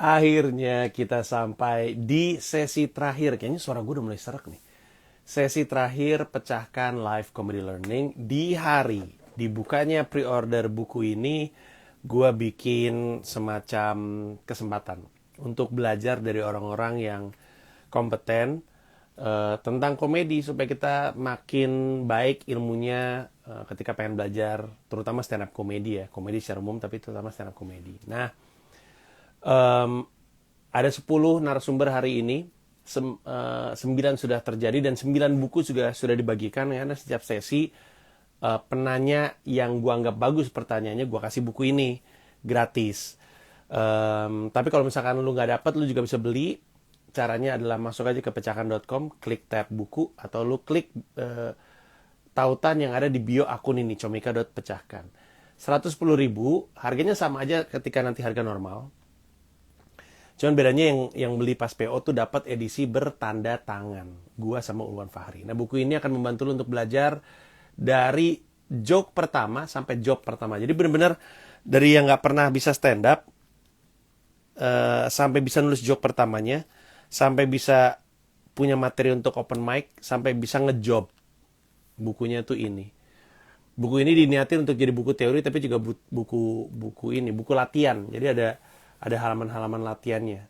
Akhirnya kita sampai di sesi terakhir. Kayaknya suara gue udah mulai serak nih. Sesi terakhir pecahkan live comedy learning di hari dibukanya pre-order buku ini. Gue bikin semacam kesempatan untuk belajar dari orang-orang yang kompeten tentang komedi supaya kita makin baik ilmunya ketika pengen belajar terutama stand up komedi ya, komedi secara umum tapi terutama stand up komedi. Nah, ada 10 narasumber hari ini, 9 sudah terjadi dan 9 buku sudah dibagikan ya. Karena setiap sesi penanya yang gua anggap bagus pertanyaannya gua kasih buku ini gratis. Tapi kalau misalkan lu nggak dapet, lu juga bisa beli. Caranya adalah masuk aja ke pecahkan.com, klik tab buku atau lu klik tautan yang ada di bio akun ini, comika.pecahkan. 110.000, harganya sama aja ketika nanti harga normal. Cuman bedanya yang beli pas PO tuh dapat edisi bertanda tangan. Gua sama Ulwan Fahri. Nah, buku ini akan membantu lu untuk belajar dari joke pertama sampai job pertama. Jadi benar-benar dari yang nggak pernah bisa stand up sampai bisa nulis joke pertamanya, sampai bisa punya materi untuk open mic, sampai bisa ngejob. Bukunya tuh ini. Buku ini diniatin untuk jadi buku teori tapi juga buku latihan. Jadi ada halaman-halaman latihannya.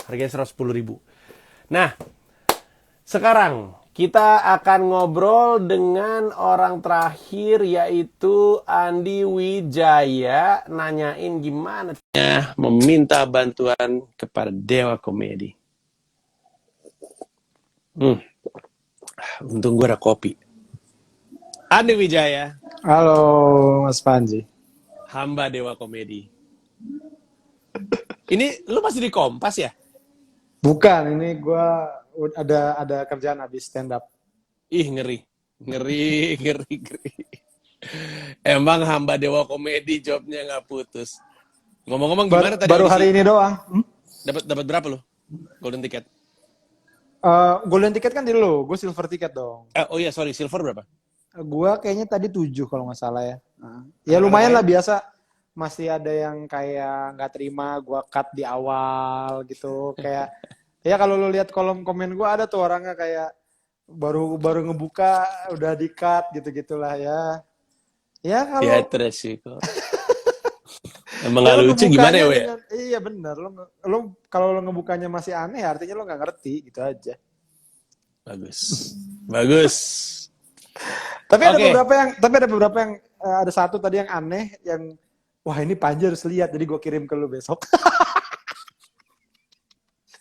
Harganya 110.000. Nah, sekarang kita akan ngobrol dengan orang terakhir yaitu Andi Wijaya, nanyain gimana meminta bantuan kepada Dewa Komedi. Untung gue ada kopi. Andi Wijaya. Halo Mas Panji. Hamba Dewa Komedi. Ini lu masih di Kompas ya? Bukan, ini gue ada kerjaan habis stand up. Ih, ngeri. Emang hamba Dewa Komedi jobnya nggak putus. Ngomong-ngomong gimana tadi baru audisi? hari ini doang. Dapat berapa lo? Golden ticket? Golden ticket kan di lo, gue silver ticket dong. Oh iya, sorry, silver berapa? Gue kayaknya tadi 7 kalau nggak salah ya. Ya lumayan lah, biasa. Masih ada yang kayak nggak terima gue cut di awal gitu. Kayak ya kalau lo lihat kolom komen gue ada tuh orangnya kayak baru ngebuka udah di cut gitu-gitulah ya. Ya kalau Ya terus sih kok. Emang nggak lucu gimana ya, We? Iya bener, lo kalau lo ngebukanya masih aneh artinya lo nggak ngerti gitu aja. Bagus. Tapi ada Oke. beberapa yang ada satu tadi yang aneh yang wah ini Panji harus lihat, jadi gue kirim ke lo besok.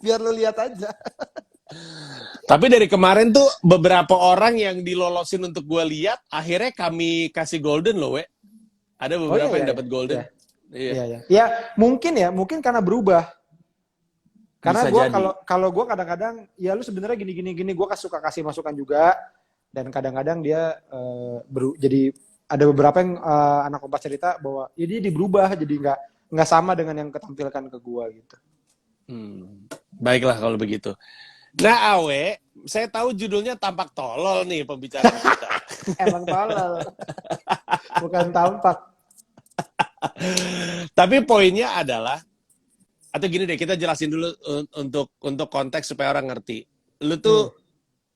Biar lo lihat aja. Tapi dari kemarin tuh beberapa orang yang dilolosin untuk gue lihat, akhirnya kami kasih golden loh, We. Ada beberapa yang dapat golden. Iya. Ya mungkin karena berubah. Karena gue kalau gue kadang-kadang ya lu sebenarnya gini gue suka kasih masukan juga, dan kadang-kadang dia jadi ada beberapa yang anak Kompas cerita bahwa ya dia berubah jadi nggak sama dengan yang ketampilkan ke gue gitu. Baiklah kalau begitu. Nah, Awe, saya tahu judulnya tampak tolol nih pembicaraan kita. Emang tolol. Bukan tampak. Tapi poinnya adalah, atau gini deh, kita jelasin dulu untuk konteks supaya orang ngerti. Lu tuh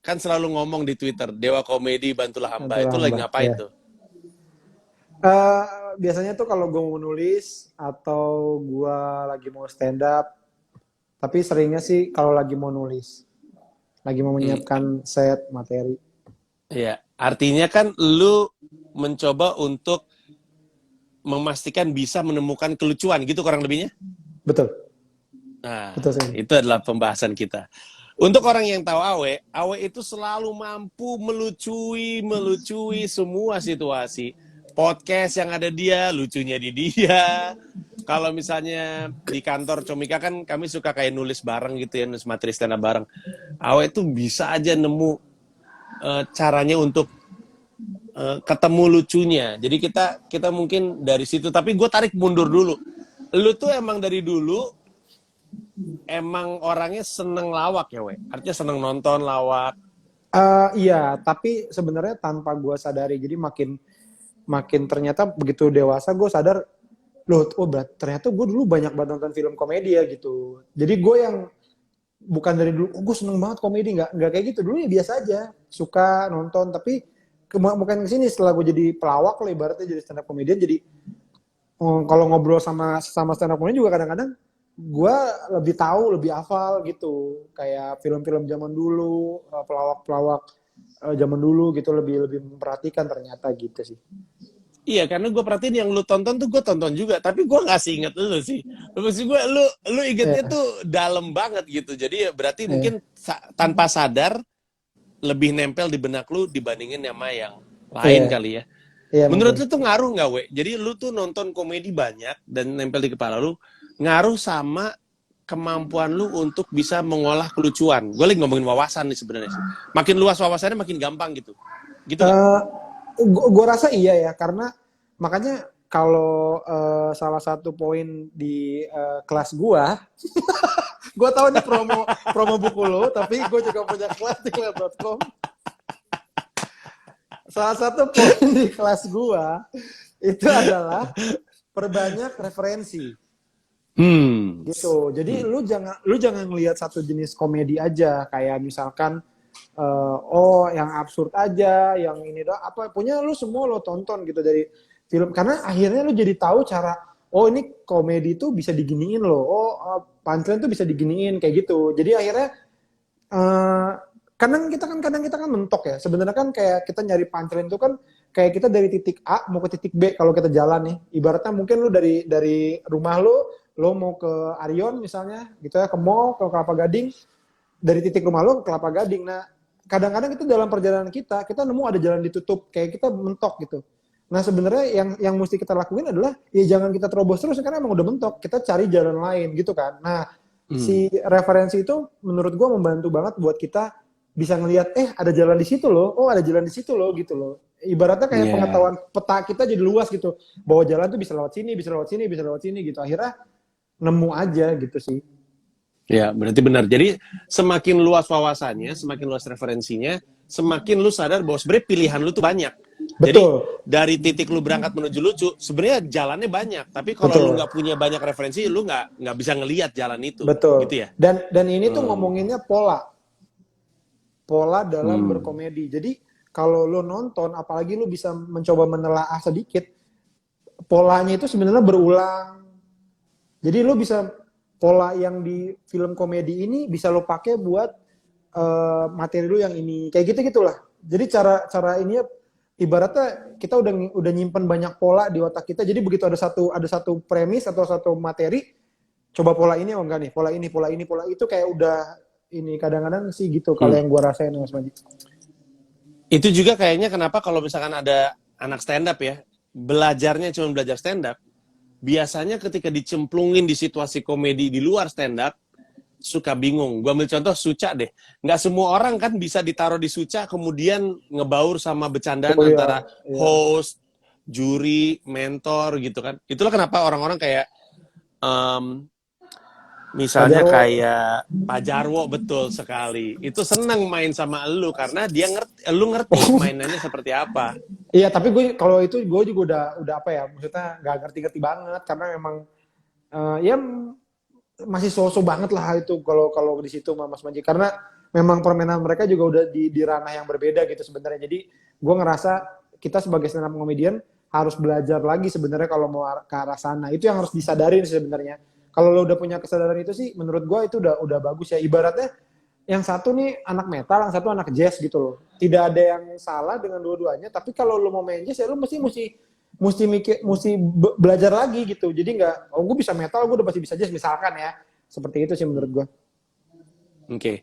kan selalu ngomong di Twitter, Dewa Komedi bantulah hamba. Itu lagi ngapain tuh? Biasanya tuh kalau gue mau nulis atau gue lagi mau stand up, tapi seringnya sih kalau lagi mau nulis, lagi mau menyiapkan set materi. Iya, artinya kan lu mencoba untuk memastikan bisa menemukan kelucuan gitu kurang lebihnya? Betul. Nah, betul sih. Itu adalah pembahasan kita. Untuk orang yang tahu Awe itu selalu mampu melucui semua situasi. Podcast yang ada dia, lucunya di dia. Kalau misalnya di kantor Comika kan kami suka kayak nulis bareng gitu ya, nulis materi stand up bareng. Awe itu bisa aja nemu caranya untuk ketemu lucunya. Jadi kita mungkin dari situ. Tapi gue tarik mundur dulu. Lu tuh emang dari dulu emang orangnya seneng lawak ya, We? Artinya seneng nonton lawak. Iya, tapi sebenarnya tanpa gue sadari. Jadi makin ternyata begitu dewasa gue sadar loh, oh ternyata gue dulu banyak banget nonton film komedi ya gitu. Jadi gue yang bukan dari dulu, oh gue seneng banget komedi, nggak kayak gitu. Dulu ya biasa aja, suka nonton, tapi bukan kesini setelah gue jadi pelawak lah ibaratnya jadi stand up comedian, jadi kalau ngobrol sama stand up comedian juga kadang-kadang gue lebih tahu, lebih hafal gitu. Kayak film-film zaman dulu, pelawak-pelawak zaman dulu gitu, lebih memperhatikan ternyata gitu sih. Iya, karena gue perhatiin yang lu tonton tuh gue tonton juga, tapi gue nggak sih inget lu sih. Maksud gue, lu ingetnya Iya, tuh dalam banget gitu. Jadi ya berarti iya, mungkin tanpa sadar lebih nempel di benak lu dibandingin sama yang lain iya, kali ya. iya Menurut mungkin. lu tuh ngaruh nggak, we? Jadi lu tuh nonton komedi banyak dan nempel di kepala lu, ngaruh sama kemampuan lu untuk bisa mengolah kelucuan. Gue lagi ngomongin wawasan nih sebenarnya sih. Makin luas wawasannya makin gampang gitu. Gitu nggak? Uh, gue rasa iya ya, karena makanya kalau salah satu poin di kelas gue tahu nih promo buku lo, tapi gue juga punya kelas di kelas.com. Salah satu poin di kelas gua itu adalah perbanyak referensi Hmm. gitu. Jadi lu jangan ngelihat satu jenis komedi aja, kayak misalkan oh yang absurd aja, yang ini doang, apa punya lu semua lo tonton gitu dari film, karena akhirnya lu jadi tahu cara, oh ini komedi tuh bisa diginiin loh, oh punchline tuh bisa diginiin kayak gitu. Jadi akhirnya eh kadang kita kan mentok ya. Sebenarnya kan kayak kita nyari punchline itu kan kayak kita dari titik A mau ke titik B kalau kita jalan nih. Ibaratnya mungkin lu dari rumah lu mau ke Arion misalnya gitu ya, ke mall, ke Kelapa Gading, dari titik rumah lu ke Kelapa Gading. Nah, kadang-kadang itu dalam perjalanan kita nemu ada jalan ditutup, kayak kita mentok gitu. Nah, sebenarnya yang mesti kita lakuin adalah ya jangan kita terobos terus karena emang udah mentok. Kita cari jalan lain gitu kan. Nah, si referensi itu menurut gue membantu banget buat kita bisa ngelihat ada jalan di situ loh, oh ada jalan di situ loh gitu loh. Ibaratnya kayak Iya. pengetahuan peta kita jadi luas gitu, bahwa jalan tuh bisa lewat sini, bisa lewat sini, bisa lewat sini gitu. Akhirnya nemu aja gitu sih. Ya, berarti benar. Jadi semakin luas wawasannya, semakin luas referensinya, semakin lu sadar bahwa sebenarnya pilihan lu tuh banyak. Jadi Betul, dari titik lu berangkat menuju lucu, sebenarnya jalannya banyak. Tapi kalau lu betul, nggak punya banyak referensi, lu nggak bisa ngelihat jalan itu, gitu betul. ya. Dan ini tuh Hmm. ngomonginnya pola dalam Hmm. berkomedi. Jadi kalau lo nonton, apalagi lo bisa mencoba menelaah sedikit, polanya itu sebenarnya berulang. Jadi lo bisa pola yang di film komedi ini bisa lo pakai buat materi lo yang ini. Kayak gitu gitulah. Jadi cara ini ibaratnya kita udah nyimpen banyak pola di otak kita. Jadi begitu ada satu premis atau satu materi, coba pola ini oh enggak nih, pola itu kayak udah ini kadang-kadang sih gitu kalau Hmm. yang gua rasain Mas Manji. Itu juga kayaknya kenapa kalau misalkan ada anak stand up ya, belajarnya cuma belajar stand up, biasanya ketika dicemplungin di situasi komedi di luar stand up, suka bingung. Gue ambil contoh Suca deh. Nggak semua orang kan bisa ditaruh di Suca kemudian ngebaur sama bercandaan Oh iya, antara iya. host, juri, mentor gitu kan. Itulah kenapa orang-orang kayak em, Pak misalnya Jarwo. kayak Pak Jarwo betul sekali. Itu seneng main sama elu karena dia ngerti, elu ngerti mainannya seperti apa. Iya, tapi gue kalau itu gue juga udah apa ya, maksudnya nggak ngerti-ngerti banget karena memang ya masih so-so banget lah itu kalau kalau di situ Mas Manji, karena memang permainan mereka juga udah di ranah yang berbeda gitu sebenarnya. Jadi gue ngerasa kita sebagai stand up comedian harus belajar lagi sebenarnya kalau mau ke arah sana. Itu yang harus disadarin sebenarnya. Kalau lo udah punya kesadaran itu sih, menurut gue itu udah bagus ya. Ibaratnya yang satu nih anak metal, yang satu anak jazz gitu loh. Tidak ada yang salah dengan dua-duanya, tapi kalau lo mau main jazz ya lo mesti belajar lagi gitu. Jadi nggak, oh gue bisa metal, gue udah pasti bisa jazz misalkan ya. Seperti itu sih menurut gue. Oke. Okay.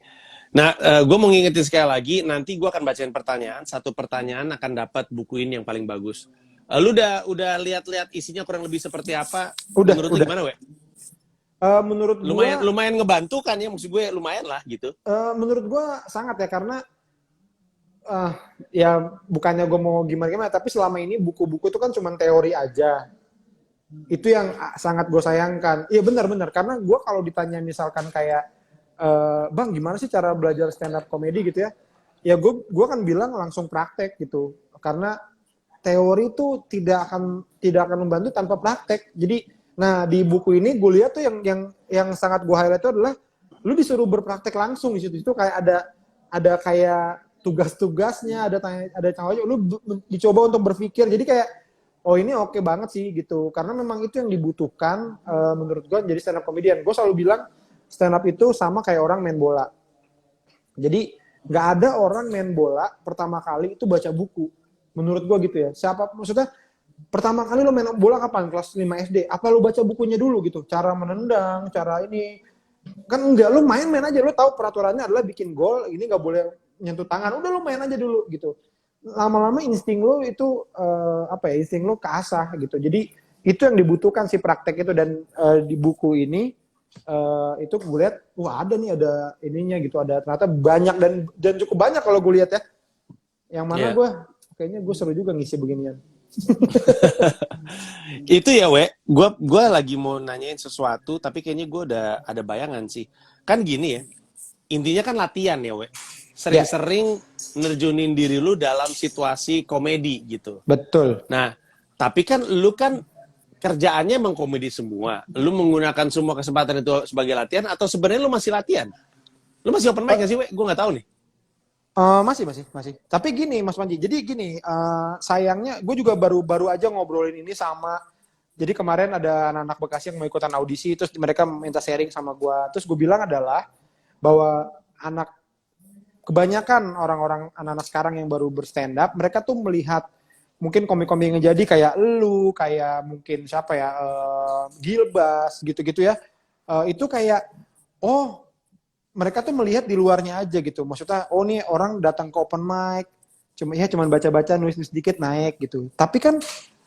Nah, gue mau ngingetin sekali lagi, nanti gue akan bacain pertanyaan. Satu pertanyaan akan dapat buku ini yang paling bagus. Lu udah lihat-lihat isinya kurang lebih seperti apa? Udah, Menurut lu udah. gimana, we? Menurut gue, Lumayan lumayan ngebantu kan ya, maksud gue lumayan lah gitu. menurut gue sangat ya, karena uh, ya bukannya gue mau gimana-gimana, tapi selama ini buku-buku itu kan cuma teori aja. Itu yang sangat gue sayangkan. Iya benar-benar, karena gue kalau ditanya misalkan kayak, bang gimana sih cara belajar stand up comedy gitu ya? Ya gue kan bilang langsung praktek gitu, karena teori itu tidak akan membantu tanpa praktek. Jadi, nah di buku ini gue lihat tuh yang sangat gue highlight itu adalah lu disuruh berpraktek langsung di situ. Itu kayak ada kayak tugas-tugasnya, ada tanggung jawab. Lu dicoba untuk berpikir. Jadi kayak oh ini oke banget sih gitu. Karena memang itu yang dibutuhkan menurut gue jadi stand up comedian. Gue selalu bilang stand up itu sama kayak orang main bola. Jadi nggak ada orang main bola pertama kali itu baca buku. Menurut gue gitu ya. Maksudnya pertama kali lo main bola kapan? Kelas 5 SD. Apa lo baca bukunya dulu gitu? Cara menendang, cara ini. Kan enggak, lo main-main aja. Lo tahu peraturannya adalah bikin gol, ini nggak boleh nyentuh tangan. Udah lo main aja dulu gitu. Lama-lama insting lo itu insting lo keasah gitu. Jadi itu yang dibutuhkan si praktek itu. Dan di buku ini itu gue lihat, wah ada nih, ada ininya gitu, ada ternyata banyak dan cukup banyak kalau gue lihat ya. Yang mana kayaknya gue seru juga ngisi beginian. Itu ya, gue lagi mau nanyain sesuatu, tapi kayaknya gue udah ada bayangan sih. Kan gini ya, intinya kan latihan ya, sering-sering nerjunin diri lu dalam situasi komedi gitu. Betul. Nah, tapi kan lu kan kerjaannya emang komedi semua. Lu menggunakan semua kesempatan itu sebagai latihan atau sebenarnya lu masih latihan? Lu masih open mic nggak sih, Gue nggak tahu nih. Masih. Tapi gini, Mas Panji. Jadi gini, sayangnya gue juga baru aja ngobrolin ini sama. Jadi kemarin ada anak-anak Bekasi yang mau ikutan audisi, terus mereka minta sharing sama gue. Terus gue bilang adalah bahwa kebanyakan orang-orang anak-anak sekarang yang baru berstand up, mereka tuh melihat mungkin komik-komik yang jadi kayak lu, kayak mungkin siapa ya, Gilbas gitu-gitu ya. Itu kayak, oh mereka tuh melihat di luarnya aja gitu. Maksudnya, oh nih orang datang ke open mic, cuman baca-baca, nulis sedikit naik gitu. Tapi kan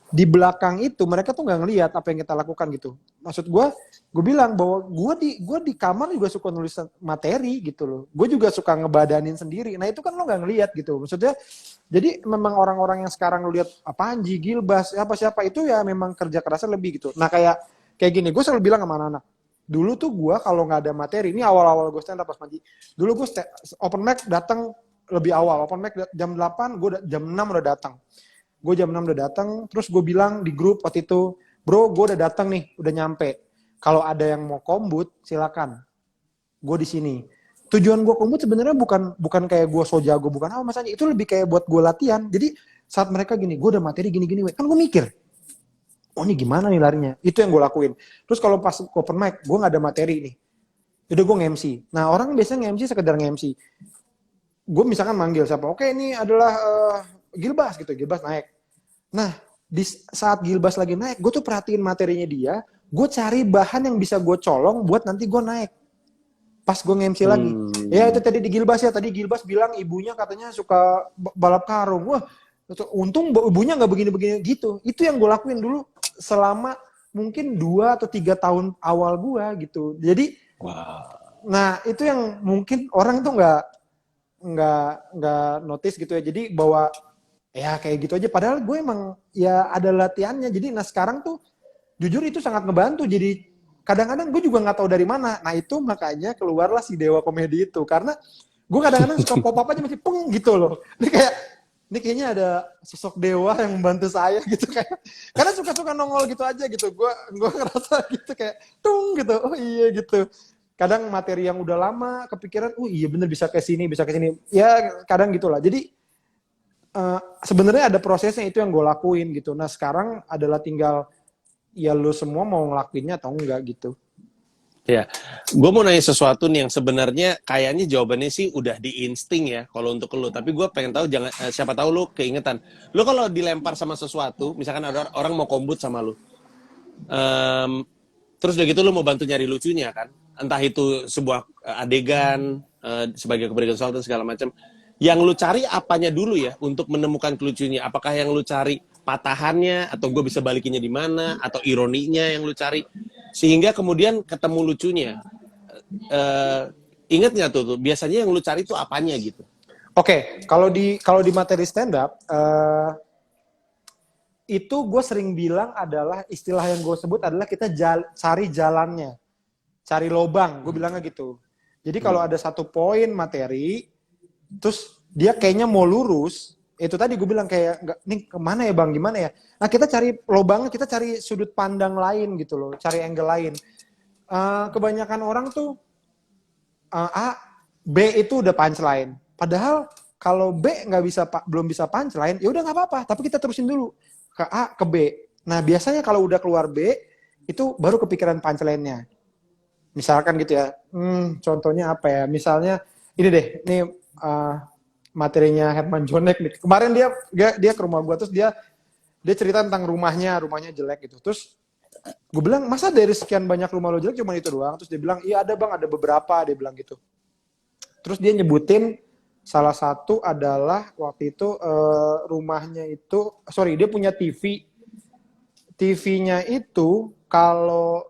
di belakang itu mereka tuh nggak ngelihat apa yang kita lakukan gitu. Maksud gue bilang bahwa gue di kamar juga suka nulis materi gitu loh. Gue juga suka ngebadanin sendiri. Nah itu kan lo nggak ngelihat gitu. Maksudnya jadi memang orang-orang yang sekarang lo lihat Panji, Gilbas, siapa itu ya memang kerja kerasnya lebih gitu. Nah kayak gini, gue selalu bilang sama anak-anak. Dulu tuh gue kalau nggak ada materi, ini awal-awal gue stand up pas Panji. Dulu gue open mic datang lebih awal. Open mic jam 8, gue jam 6 udah datang. Gue jam 6 udah datang, terus gue bilang di grup waktu itu, bro gue udah datang nih, udah nyampe. Kalau ada yang mau kombut, silakan. Gue di sini. Tujuan gue kombut sebenarnya bukan kayak gue so jago, bukan apa masanya. Itu lebih kayak buat gue latihan. Jadi saat mereka gini, gue udah materi gini-gini, kan gue mikir, oh ini gimana nih larinya? Itu yang gue lakuin. Terus kalau pas open mic, gue nggak ada materi nih. Udah gue nge-MC. Nah orang biasanya nge-MC sekedar nge-MC. Gue misalkan manggil siapa, oke ini adalah Gilbas gitu, Gilbas naik. Nah, di saat Gilbas lagi naik, gue tuh perhatiin materinya dia, gue cari bahan yang bisa gue colong buat nanti gue naik. Pas gue nge-MC lagi. Ya itu tadi di Gilbas ya, tadi Gilbas bilang ibunya katanya suka balap karung. Wah, untung ibunya nggak begini-begini gitu. Itu yang gue lakuin dulu selama mungkin 2 atau 3 tahun awal gue gitu. Jadi, nah itu yang mungkin orang tuh nggak notice gitu ya. Jadi bahwa ya kayak gitu aja. Padahal gue emang ya ada latihannya. Jadi nah sekarang tuh jujur itu sangat ngebantu. Jadi kadang-kadang gue juga nggak tahu dari mana. Nah itu makanya keluarlah si Dewa Komedi itu. Karena gue kadang-kadang suka pop-up aja masih peng gitu loh. Ini kayaknya ada sosok dewa yang membantu saya gitu kayak. Karena suka-suka nongol gitu aja gitu. Gue ngerasa gitu kayak tung gitu. Oh iya gitu. Kadang materi yang udah lama kepikiran, oh iya bener bisa ke sini. Ya kadang gitulah. Jadi sebenarnya ada prosesnya, itu yang gue lakuin gitu. Nah sekarang adalah tinggal ya lu semua mau ngelakuinnya atau enggak gitu. Ya, gue mau nanya sesuatu nih yang sebenarnya kayaknya jawabannya sih udah diinsting ya kalau untuk lu. Tapi gue pengen tahu, siapa tahu lu keingetan. Lu kalau dilempar sama sesuatu, misalkan ada orang mau kombut sama lu, terus udah gitu lu mau bantu nyari lucunya kan? Entah itu sebuah adegan sebagai keberikan soal dan segala macam. Yang lu cari apanya dulu ya untuk menemukan kelucunya? Apakah yang lu cari patahannya, atau gue bisa balikinnya di mana, atau ironinya yang lu cari? Sehingga kemudian ketemu lucunya. Ingat nggak tuh, biasanya yang lu cari tuh apanya gitu? Oke, kalau di materi stand up, itu gue sering bilang adalah istilah yang gue sebut adalah kita cari jalannya, cari lobang, gue bilangnya gitu. Jadi kalau ada satu poin materi, terus dia kayaknya mau lurus, itu tadi gue bilang kayak nggak, nih kemana ya bang, gimana ya? Nah kita cari lobangnya, kita cari sudut pandang lain gitu loh, cari angle lain. Kebanyakan orang tuh A, B itu udah punchline. Padahal kalau B nggak bisa, belum bisa punchline, ya udah nggak apa-apa. Tapi kita terusin dulu ke A ke B. Nah biasanya kalau udah keluar B itu baru kepikiran punchline-nya. Misalkan gitu ya. Contohnya apa ya? Misalnya ini deh, ini materinya Herman Jonek nih. Kemarin dia ke rumah gue, terus dia cerita tentang rumahnya jelek gitu. Terus gue bilang, masa dari sekian banyak rumah lo jelek cuma itu doang? Terus dia bilang, iya ada bang, ada beberapa, dia bilang gitu. Terus dia nyebutin salah satu adalah waktu itu rumahnya itu, dia punya TV. TV-nya itu kalau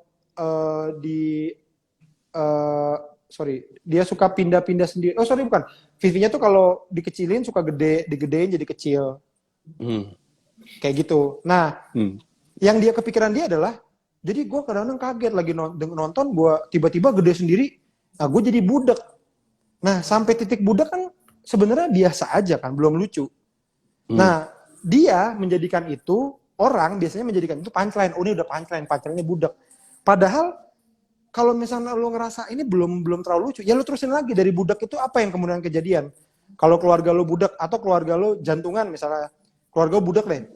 dia suka pindah-pindah sendiri. Bukan. TV-nya tuh kalau dikecilin suka gede, digedein jadi kecil. Kayak gitu. Nah, yang dia kepikiran dia adalah, jadi gue kadang-kadang kaget lagi nonton, gue tiba-tiba gede sendiri, nah gue jadi budak. Nah, sampai titik budak kan sebenarnya biasa aja kan, belum lucu. Nah, dia menjadikan itu, orang biasanya menjadikan itu punchline. Oh, ini udah punchline-nya budak. Padahal kalau misalnya lo ngerasa ini belum terlalu lucu, ya lo terusin lagi dari budak itu apa yang kemudian kejadian. Kalau keluarga lo budak atau keluarga lo jantungan misalnya, keluarga lo budak deh.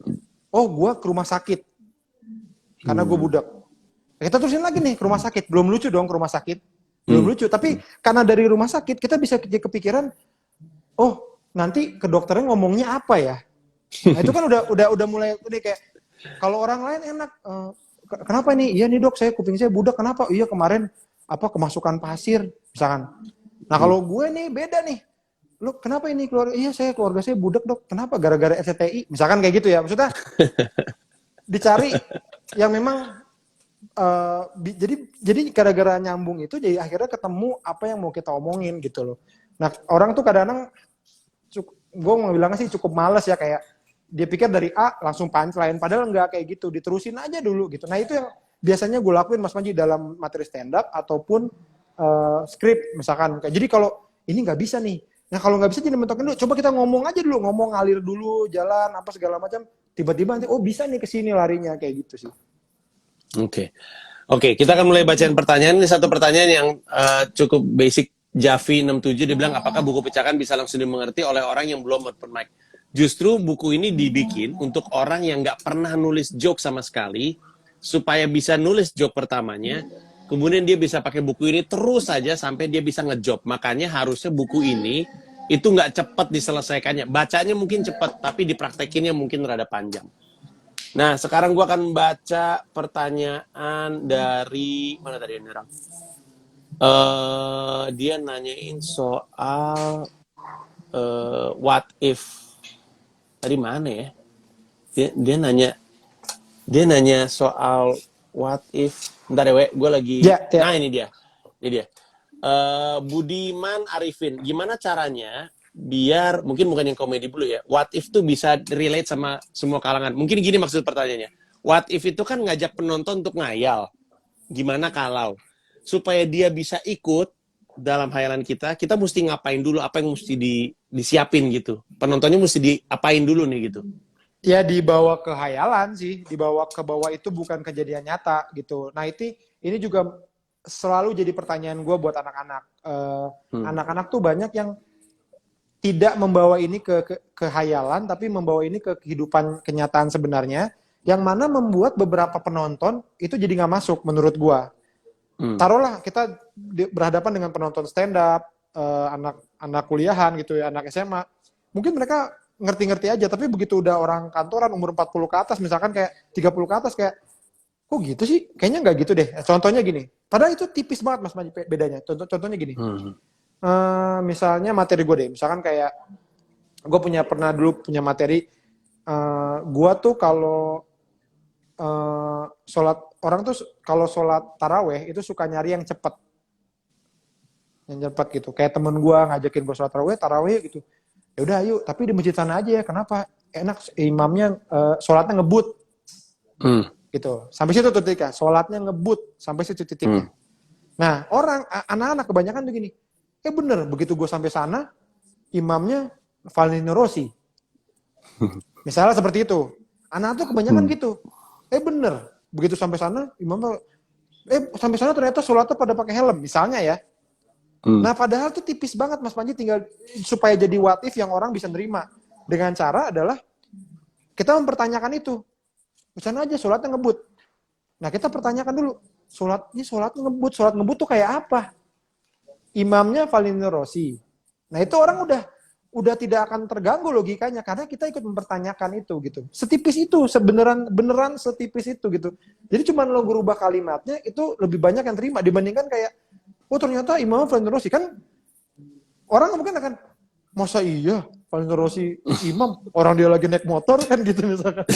Oh, gue ke rumah sakit karena gue budak. Kita terusin lagi nih ke rumah sakit. Belum lucu dong ke rumah sakit. Belum lucu. Tapi karena dari rumah sakit kita bisa kepikiran, oh nanti ke dokternya ngomongnya apa ya? Nah, itu kan udah mulai kayak kalau orang lain enak. Kenapa nih? Iya nih dok, kuping saya budak. Kenapa? Iya kemarin kemasukan pasir misalkan. Nah kalau gue nih beda nih. Lu kenapa ini keluarga? Iya keluarga saya budak dok. Kenapa? Gara-gara RCTI. Misalkan kayak gitu ya. Maksudnya dicari yang memang jadi gara-gara nyambung itu jadi akhirnya ketemu apa yang mau kita omongin gitu loh. Nah orang tuh kadang-kadang gue mau bilangnya sih cukup males ya, kayak dia pikir dari A langsung punchline, padahal nggak kayak gitu, diterusin aja dulu gitu. Nah itu yang biasanya gue lakuin Mas Manji dalam materi stand up ataupun skrip misalkan. Jadi kalau ini nggak bisa nih, nah kalau nggak bisa jadi mentokin dulu, coba kita ngomong aja dulu, ngomong ngalir dulu, jalan apa segala macam, tiba-tiba nanti oh bisa nih kesini larinya, kayak gitu sih. Oke, kita akan mulai bacain pertanyaan. Ini satu pertanyaan yang cukup basic. Javi 67 dia bilang, apakah buku pecahkan bisa langsung dimengerti oleh orang yang belum open mic? Justru buku ini dibikin untuk orang yang nggak pernah nulis joke sama sekali, supaya bisa nulis joke pertamanya, kemudian dia bisa pakai buku ini terus saja sampai dia bisa ngejob. Makanya harusnya buku ini itu nggak cepat diselesaikannya. Bacanya mungkin cepat, tapi dipraktekinnya mungkin rada panjang. Nah, sekarang gua akan baca pertanyaan dari mana tadi ini orang? Dia nanyain soal what if. Tadi mana ya? Dia nanya soal what if. Bentar ya, gue lagi. Nah, ini dia. Budiman Arifin, gimana caranya biar, mungkin bukan yang komedi dulu ya, what if tuh bisa relate sama semua kalangan. Mungkin gini maksud pertanyaannya. What if itu kan ngajak penonton untuk ngayal. Gimana kalau supaya dia bisa ikut dalam hayalan kita mesti ngapain dulu, apa yang mesti disiapin gitu. Penontonnya mesti diapain dulu nih gitu. Ya dibawa ke hayalan sih, dibawa ke bawah itu bukan kejadian nyata gitu. Nah ini juga selalu jadi pertanyaan gue buat anak-anak. Anak-anak tuh banyak yang tidak membawa ini ke hayalan, tapi membawa ini ke kehidupan kenyataan sebenarnya, yang mana membuat beberapa penonton itu jadi nggak masuk menurut gue. Taruhlah kita berhadapan dengan penonton stand up, anak kuliahan gitu ya, anak SMA. Mungkin mereka ngerti-ngerti aja, tapi begitu udah orang kantoran umur 40 ke atas, misalkan kayak 30 ke atas, kayak kok gitu sih? Kayaknya nggak gitu deh. Contohnya gini, padahal itu tipis banget Mas Manji bedanya. Contohnya gini, misalnya materi gue deh, misalkan kayak gue pernah dulu punya materi, gue tuh kalau sholat, orang tuh kalau sholat taraweh itu suka nyari yang cepet gitu. Kayak temen gue ngajakin gue sholat taraweh gitu. Ya udah ayo, tapi di masjid sana aja ya. Kenapa? Enak, imamnya sholatnya ngebut. Gitu. Sampai situ titiknya. Sholatnya ngebut sampai situ titiknya. Nah, anak-anak kebanyakan tuh gini. Bener, begitu gue sampai sana, imamnya Valentino Rossi. Misalnya seperti itu. Anak tuh kebanyakan gitu. Bener. Begitu sampai sana, imam sampai sana ternyata sholatnya pada pakai helm, misalnya ya. Nah, padahal tuh tipis banget Mas Panji, tinggal supaya jadi what if yang orang bisa nerima. Dengan cara adalah kita mempertanyakan itu. Misalnya aja sholatnya ngebut. Nah, kita pertanyakan dulu, sholat ngebut tuh kayak apa? Imamnya Valentino Rossi. Nah, itu orang udah tidak akan terganggu logikanya karena kita ikut mempertanyakan itu gitu. Setipis itu, beneran setipis itu gitu. Jadi cuma lo berubah kalimatnya itu lebih banyak yang terima dibandingkan kayak ternyata Imam Valentino Rossi. Kan orang mungkin akan masa iya Valentino Rossi imam, orang dia lagi naik motor kan gitu misalkan.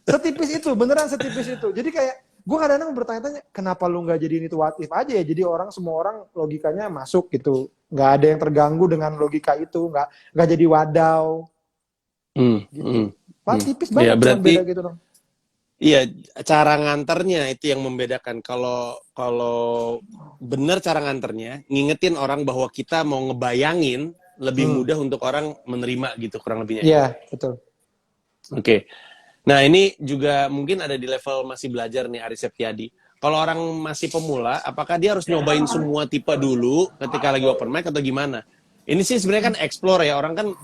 Setipis itu, beneran setipis itu. Jadi kayak gue kadang-kadang bertanya-tanya, kenapa lu nggak jadiin itu what if aja ya? Jadi semua orang logikanya masuk gitu. Nggak ada yang terganggu dengan logika itu, nggak jadi wadaw. Gitu. Tipis banget, Ya, berarti beda gitu dong. iya, cara nganternya itu yang membedakan. Kalau benar cara nganternya, ngingetin orang bahwa kita mau ngebayangin lebih mudah untuk orang menerima gitu kurang lebihnya. Iya, betul. Oke. Nah, ini juga mungkin ada di level masih belajar nih Aris Septiadi. Kalau orang masih pemula, apakah dia harus nyobain semua tipe dulu ketika lagi open mic atau gimana? Ini sih sebenarnya kan explore ya, orang kan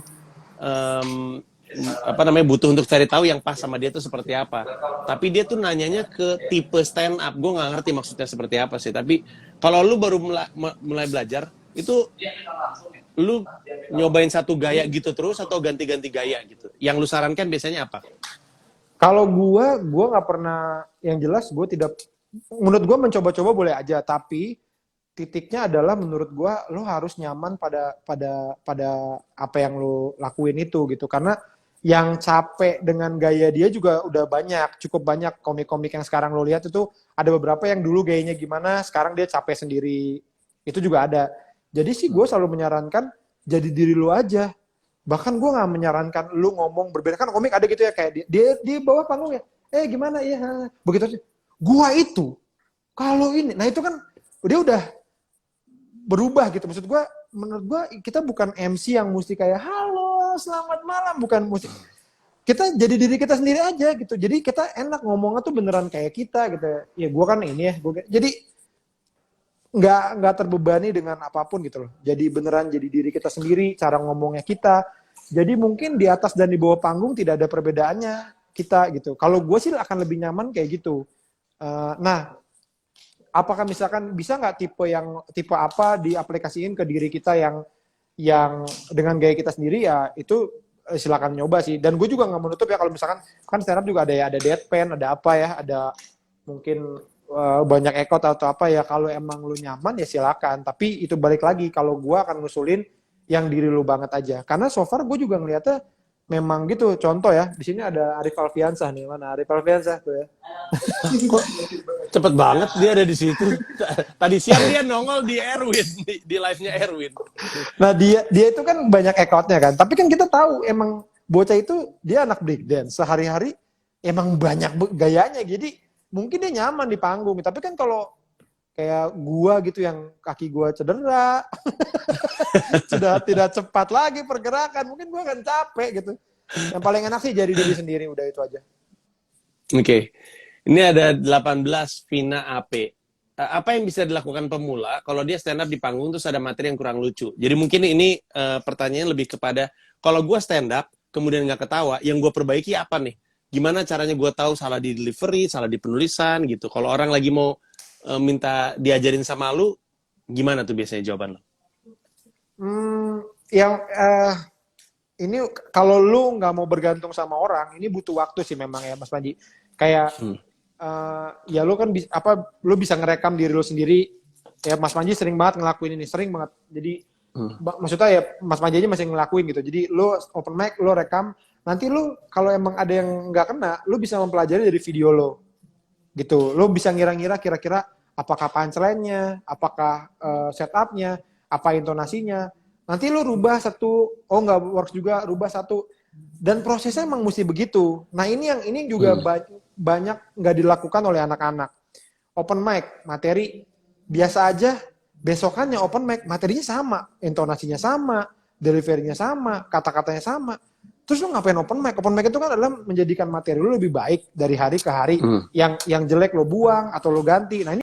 butuh untuk cari tahu yang pas sama dia tuh seperti apa. Tapi dia tuh nanyanya ke tipe stand up. Gue nggak ngerti maksudnya seperti apa sih. Tapi kalau lu baru mulai belajar, itu lu nyobain satu gaya gitu terus atau ganti-ganti gaya gitu? Yang lu sarankan biasanya apa? Kalau gue nggak pernah, yang jelas gue tidak, menurut gue mencoba-coba boleh aja, tapi titiknya adalah menurut gue lo harus nyaman pada apa yang lo lakuin itu gitu. Karena yang capek dengan gaya dia juga udah cukup banyak komik-komik yang sekarang lo lihat itu ada beberapa yang dulu gayanya gimana, sekarang dia capek sendiri. Itu juga ada. Jadi sih gue selalu menyarankan jadi diri lo aja. Bahkan gue nggak menyarankan lu ngomong berbeda, kan komik ada gitu ya, kayak dia di bawah panggung ya, gimana ya, begitu aja. Gua itu kalau ini, nah itu kan dia udah berubah gitu. Maksud gue, menurut gue kita bukan MC yang mesti kayak halo selamat malam, bukan mesti. Kita jadi diri kita sendiri aja gitu. Jadi kita enak ngomongnya tuh beneran kayak kita gitu. Ya gue kan ini ya, jadi nggak terbebani dengan apapun gitu loh. Jadi beneran jadi diri kita sendiri, cara ngomongnya kita. Jadi mungkin di atas dan di bawah panggung tidak ada perbedaannya kita gitu. Kalau gue sih akan lebih nyaman kayak gitu. Nah, apakah misalkan bisa nggak tipe apa diaplikasiin ke diri kita yang dengan gaya kita sendiri, ya itu silakan nyoba sih. Dan gue juga nggak menutup ya, kalau misalkan kan stand up juga ada deadpan, ada apa ya, ada mungkin banyak ekot atau apa ya. Kalau emang lu nyaman ya silakan. Tapi itu balik lagi, kalau gue akan ngusulin yang diri lu banget aja. Karena so far gue juga ngeliatnya memang gitu. Contoh ya, di sini ada Arif Alfiansah nih. Mana Arif Alfiansah tuh ya? Kok cepet banget dia ada di situ. Tadi siang dia nongol di Erwin, di live-nya Erwin. Nah dia itu kan banyak ekotnya kan. Tapi kan kita tahu emang bocah itu dia anak breakdance. Sehari-hari emang banyak gayanya. Jadi mungkin dia nyaman di panggung. Tapi kan kalau kayak gua gitu yang kaki gua cedera, sudah tidak cepat lagi pergerakan, mungkin gua akan capek gitu. Yang paling enak sih jadi diri sendiri, udah itu aja. Oke. Ini ada 18 Vina AP. Apa yang bisa dilakukan pemula kalau dia stand up di panggung terus ada materi yang kurang lucu? Jadi mungkin ini pertanyaan lebih kepada, kalau gua stand up kemudian nggak ketawa, yang gua perbaiki apa nih? Gimana caranya gua tahu salah di delivery, salah di penulisan gitu. Kalau orang lagi mau minta diajarin sama lu, gimana tuh biasanya jawaban lo? Ini kalau lu nggak mau bergantung sama orang, ini butuh waktu sih memang ya Mas Panji. Kayak ya lu kan lu bisa ngerekam diri lu sendiri. Ya Mas Panji sering banget ngelakuin ini, sering banget. Jadi maksudnya ya Mas Panji aja masih ngelakuin gitu. Jadi lu open mic, lu rekam. Nanti lu kalau emang ada yang nggak kena, lu bisa mempelajari dari video lo. Gitu. Lu bisa ngira-ngira kira-kira apakah punchline-nya, apakah setup-nya, apa intonasinya. Nanti lu rubah satu, nggak works juga, rubah satu. Dan prosesnya emang mesti begitu. Nah ini juga banyak nggak dilakukan oleh anak-anak. Open mic, materi biasa aja, besokannya open mic, materinya sama, intonasinya sama, delivery-nya sama, kata-katanya sama. Terus lu ngapain open mic? Open mic itu kan adalah menjadikan materi lu lebih baik dari hari ke hari. Yang jelek lo buang atau lo ganti. Nah ini